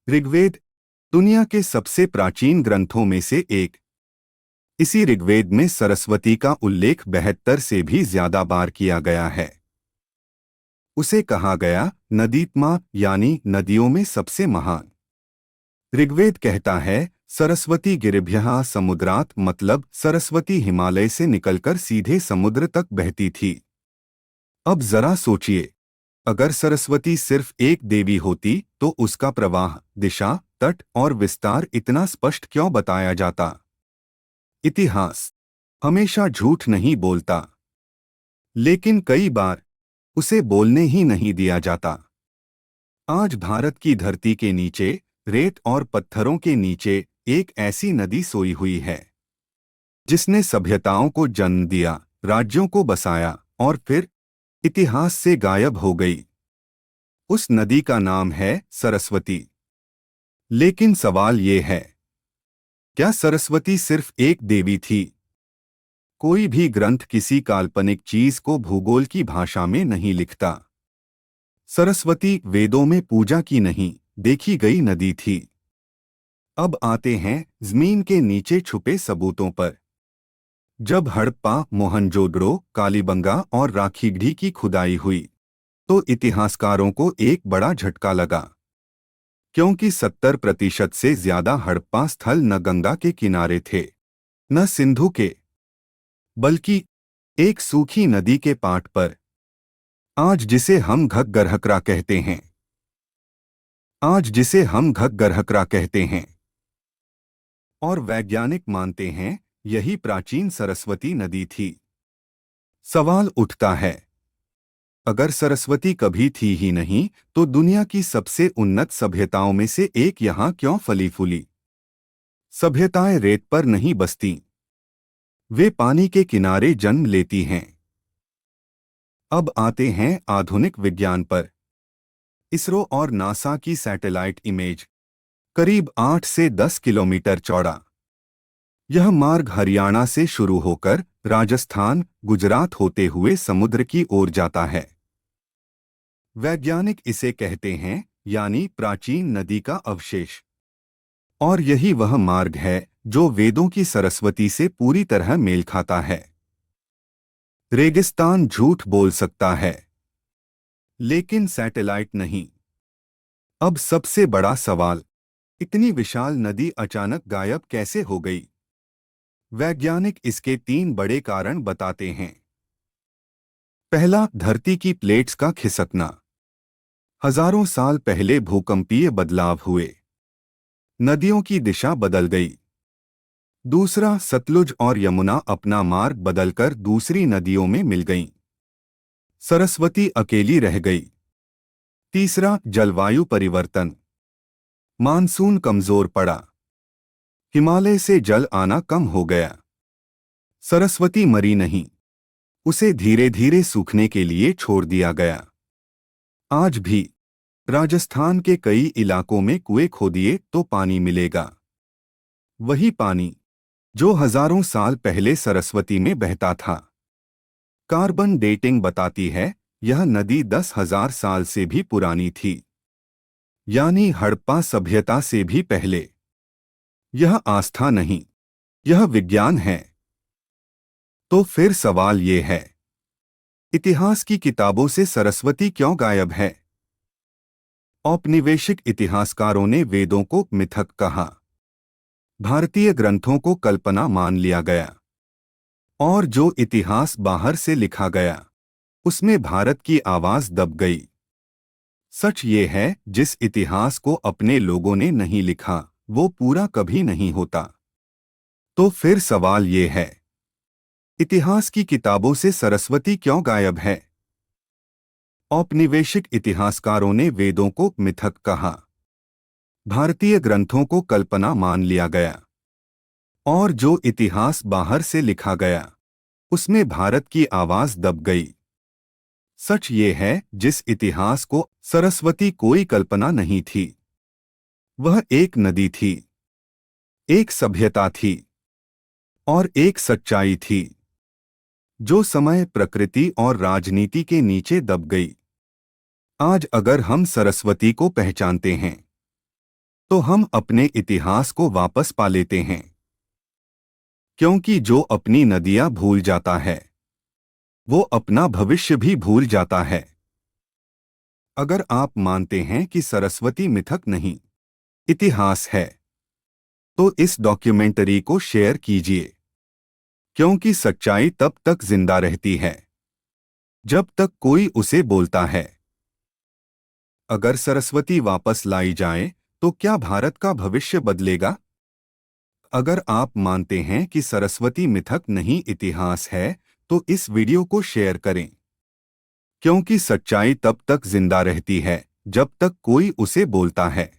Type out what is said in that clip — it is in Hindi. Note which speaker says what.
Speaker 1: ऋग्वेद दुनिया के सबसे प्राचीन ग्रंथों में से एक। इसी ऋग्वेद में सरस्वती का उल्लेख 72 से भी ज्यादा बार किया गया है। उसे कहा गया नदीत्मा यानी नदियों में सबसे महान। ऋग्वेद कहता है सरस्वती गिरिभ्यः समुद्रात्, मतलब सरस्वती हिमालय से निकलकर सीधे समुद्र तक बहती थी। अब जरा सोचिए, अगर सरस्वती सिर्फ एक देवी होती तो उसका प्रवाह, दिशा, तट और विस्तार इतना स्पष्ट क्यों बताया जाता? इतिहास हमेशा झूठ नहीं बोलता, लेकिन कई बार उसे बोलने ही नहीं दिया जाता। आज भारत की धरती के नीचे, रेत और पत्थरों के नीचे एक ऐसी नदी सोई हुई है जिसने सभ्यताओं को जन्म दिया, राज्यों को बसाया और फिर इतिहास से गायब हो गई। उस नदी का नाम है सरस्वती। लेकिन सवाल ये है, क्या सरस्वती सिर्फ एक देवी थी? कोई भी ग्रंथ किसी काल्पनिक चीज को भूगोल की भाषा में नहीं लिखता। सरस्वती वेदों में पूजा की नहीं, देखी गई नदी थी। अब आते हैं जमीन के नीचे छुपे सबूतों पर। जब हड़प्पा, मोहनजोदड़ो, कालीबंगा और राखीगढ़ी की खुदाई हुई तो इतिहासकारों को एक बड़ा झटका लगा, क्योंकि 70% से ज्यादा हड़प्पा स्थल न गंगा के किनारे थे, न सिंधु के, बल्कि एक सूखी नदी के पाट पर, आज जिसे हम घग्गरहकरा कहते हैं। और वैज्ञानिक मानते हैं यही प्राचीन सरस्वती नदी थी। सवाल उठता है, अगर सरस्वती कभी थी ही नहीं तो दुनिया की सबसे उन्नत सभ्यताओं में से एक यहाँ क्यों फली फूली? सभ्यताएं रेत पर नहीं बसती, वे पानी के किनारे जन्म लेती हैं। अब आते हैं आधुनिक विज्ञान पर। इसरो और नासा की सैटेलाइट इमेज, करीब 8 से 10 किलोमीटर चौड़ा। यह मार्ग हरियाणा से शुरू होकर राजस्थान, गुजरात होते हुए समुद्र की ओर जाता है। वैज्ञानिक इसे कहते हैं यानी प्राचीन नदी का अवशेष। और यही वह मार्ग है जो वेदों की सरस्वती से पूरी तरह मेल खाता है। रेगिस्तान झूठ बोल सकता है, लेकिन सैटेलाइट नहीं। अब सबसे बड़ा सवाल, इतनी विशाल नदी अचानक गायब कैसे हो गई? वैज्ञानिक इसके 3 बड़े कारण बताते हैं। पहला, धरती की प्लेट्स का खिसकना। हजारों साल पहले भूकंपीय बदलाव हुए, नदियों की दिशा बदल गई। दूसरा, सतलुज और यमुना अपना मार्ग बदलकर दूसरी नदियों में मिल गईं। सरस्वती अकेली रह गई। तीसरा, जलवायु परिवर्तन। मानसून कमजोर पड़ा, हिमालय से जल आना कम हो गया। सरस्वती मरी नहीं, उसे धीरे धीरे सूखने के लिए छोड़ दिया गया। आज भी राजस्थान के कई इलाकों में कुएं खोदिए तो पानी मिलेगा, वही पानी जो हजारों साल पहले सरस्वती में बहता था। कार्बन डेटिंग बताती है यह नदी 10,000 साल से भी पुरानी थी, यानी हड़प्पा सभ्यता से भी पहले। यह आस्था नहीं, यह विज्ञान है। तो फिर सवाल ये है, इतिहास की किताबों से सरस्वती क्यों गायब है? औपनिवेशिक इतिहासकारों ने वेदों को मिथक कहा, भारतीय ग्रंथों को कल्पना मान लिया गया, और जो इतिहास बाहर से लिखा गया उसमें भारत की आवाज दब गई। सच ये है, जिस इतिहास को अपने लोगों ने नहीं लिखा वो पूरा कभी नहीं होता। तो फिर सवाल ये है, इतिहास की किताबों से सरस्वती क्यों गायब है? औपनिवेशिक इतिहासकारों ने वेदों को मिथक कहा, भारतीय ग्रंथों को कल्पना मान लिया गया, और जो इतिहास बाहर से लिखा गया उसमें भारत की आवाज दब गई। सच ये है, जिस इतिहास को सरस्वती कोई कल्पना नहीं थी, वह एक नदी थी, एक सभ्यता थी और एक सच्चाई थी जो समय, प्रकृति और राजनीति के नीचे दब गई। आज अगर हम सरस्वती को पहचानते हैं तो हम अपने इतिहास को वापस पा लेते हैं। क्योंकि जो अपनी नदियां भूल जाता है वो अपना भविष्य भी भूल जाता है। अगर आप मानते हैं कि सरस्वती मिथक नहीं, इतिहास है, तो इस डॉक्यूमेंट्री को शेयर कीजिए। क्योंकि सच्चाई तब तक जिंदा रहती है जब तक कोई उसे बोलता है। अगर सरस्वती वापस लाई जाए तो क्या भारत का भविष्य बदलेगा? अगर आप मानते हैं कि सरस्वती मिथक नहीं इतिहास है, तो इस वीडियो को शेयर करें। क्योंकि सच्चाई तब तक जिंदा रहती है जब तक कोई उसे बोलता है।